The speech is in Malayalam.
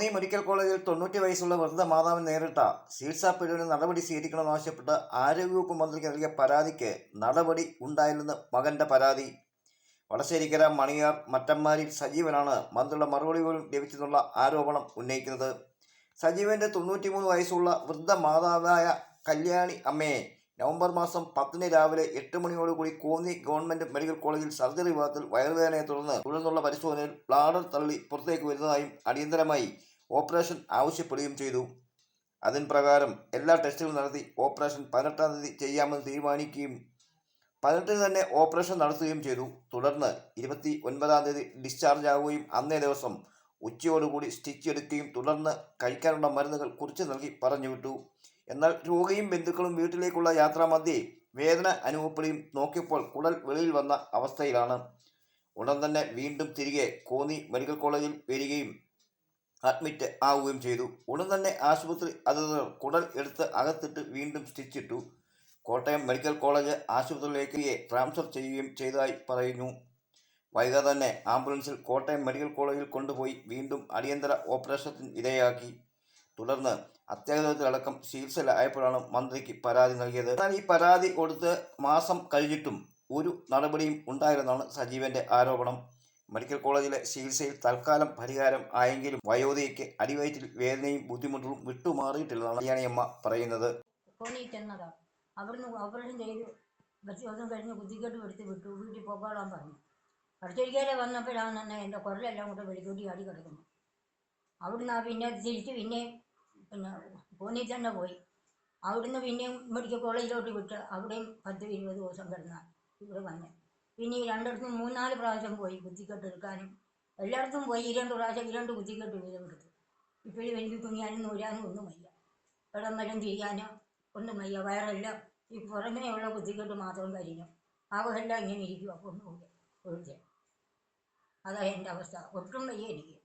കോന്നി മെഡിക്കൽ കോളേജിൽ 90 വയസ്സുള്ള വൃദ്ധ മാതാവിന് നേരിട്ട ചികിത്സാ പിഴവിന് നടപടി സ്വീകരിക്കണമെന്നാവശ്യപ്പെട്ട് ആരോഗ്യവകുപ്പ് മന്ത്രിക്ക് നൽകിയ പരാതിക്ക് നടപടി ഉണ്ടായില്ലെന്ന് മകന്റെ പരാതി. വടശ്ശേരിക്കര മണിയാർ മറ്റമ്മാരിൽ സജീവനാണ് മന്ത്രിയുടെ മറുപടി പോലും ലഭിച്ചെന്നുള്ള ആരോപണം ഉന്നയിക്കുന്നത്. സജീവന്റെ 93 വയസ്സുള്ള വൃദ്ധ മാതാവായ കല്യാണി അമ്മയെ നവംബർ മാസം 10 രാവിലെ 8 മണിയോടുകൂടി കോന്നി ഗവൺമെന്റ് മെഡിക്കൽ കോളേജിൽ സർജറി വിഭാഗത്തിൽ വയറുവേദനയെ തുടർന്നുള്ള പരിശോധനയിൽ ബ്ലാഡർ തള്ളി പുറത്തേക്ക് വരുന്നതായും അടിയന്തരമായി ഓപ്പറേഷൻ ആവശ്യപ്പെടുകയും ചെയ്തു. അതിൻ പ്രകാരം എല്ലാ ടെസ്റ്റുകളും നടത്തി ഓപ്പറേഷൻ 18-ാം തീയതി ചെയ്യാമെന്ന് തീരുമാനിക്കുകയും 18-ന് തന്നെ ഓപ്പറേഷൻ നടത്തുകയും ചെയ്തു. തുടർന്ന് 29-ാം തീയതി ഡിസ്ചാർജ് ആവുകയും അന്നേ ദിവസം ഉച്ചയോടുകൂടി സ്റ്റിച്ച് എടുക്കുകയും തുടർന്ന് കഴിക്കാനുള്ള മരുന്നുകൾ കുറിച്ച് നൽകി പറഞ്ഞുവിട്ടു. എന്നാൽ രോഗിയും ബന്ധുക്കളും വീട്ടിലേക്കുള്ള യാത്രാമധ്യേ വേദന അനുഭവപ്പെടുകയും നോക്കിയപ്പോൾ കുടൽ വെളിയിൽ വന്ന അവസ്ഥയിലാണ്. ഉടൻ തന്നെ വീണ്ടും തിരികെ കോന്നി മെഡിക്കൽ കോളേജിൽ വരികയും അഡ്മിറ്റ് ആവുകയും ചെയ്തു. ഉടൻ തന്നെ ആശുപത്രി അധികൃതർ കുടൽ എടുത്ത് അകത്തിട്ട് വീണ്ടും സ്റ്റിച്ചിട്ടു. കോട്ടയം മെഡിക്കൽ കോളേജ് ആശുപത്രിയിലേക്ക് ട്രാൻസ്ഫർ ചെയ്യുകയും ചെയ്തതായി പറയുന്നു. വൈകാതെ തന്നെ ആംബുലൻസിൽ കോട്ടയം മെഡിക്കൽ കോളേജിൽ കൊണ്ടുപോയി വീണ്ടും അടിയന്തര ഓപ്പറേഷന് വിധേയമാക്കി. തുടർന്ന് അത്യാഹിതത്തിലടക്കം ചികിത്സയിലായപ്പോഴാണ് മന്ത്രിക്ക് പരാതി നൽകിയത്. എന്നാൽ ഈ പരാതി കൊടുത്ത് മാസം കഴിഞ്ഞിട്ടും ഒരു നടപടിയും ഉണ്ടായില്ലെന്നാണ് സജീവന്റെ ആരോപണം. മെഡിക്കൽ കോളേജിലെ ചികിത്സയിൽ തൽക്കാലം പരിഹാരം ആയെങ്കിലും വയോധികയ്ക്ക് അടിവയറ്റിൽ വേദനയും ബുദ്ധിമുട്ടും വിട്ടുമാറിയിട്ടില്ലെന്നാണ് കല്യാണിയമ്മ പറയുന്നത്. അവിടുന്ന് ഓപ്പറേഷൻ ചെയ്ത് 10 ദിവസം കഴിഞ്ഞ് കുത്തിക്കെട്ട് എടുത്ത് വിട്ടു. വീട്ടിൽ പോകാൻ പറഞ്ഞു. അടുത്തിരിക്കലെ വന്നപ്പോഴാണ് തന്നെ എൻ്റെ കുരലെല്ലാം കൂടെ വെളിക്കൂട്ടി ആടി കിടക്കുന്നു. അവിടുന്ന് പിന്നെ തിരിച്ച് പിന്നെ കോന്നി തന്നെ പോയി. അവിടുന്ന് പിന്നെയും മെഡിക്കൽ കോളേജിലോട്ട് വിട്ട് അവിടെയും 10-20 ദിവസം കിടന്നാൽ ഇവിടെ വന്ന് പിന്നെ ഈ രണ്ടിടത്തും 3-4 പ്രാവശ്യം പോയി കുത്തിക്കെട്ട് എടുക്കാനും എല്ലായിടത്തും പോയി 2 പ്രാവശ്യം 2 കുത്തിക്കെട്ട് വീതം എടുത്തു. ഇപ്പോഴും എനിക്ക് തുണിയാനും നൂരാനും ഒന്നും വയ്യ. ഇടം വരം തിരിയാനോ ഒന്നും വയ്യ. വയറെല്ലാം ഈ പുറമേയുള്ള കുത്തിക്കെട്ട് മാത്രം കരിഞ്ഞു. ആവതെല്ലാം ഇങ്ങനെ ഇരിക്കും. അപ്പോൾ ഒന്നുമില്ല ഒഴിച്ച്. അതാ എൻ്റെ അവസ്ഥ. ഒട്ടും വയ്യ എനിക്ക്.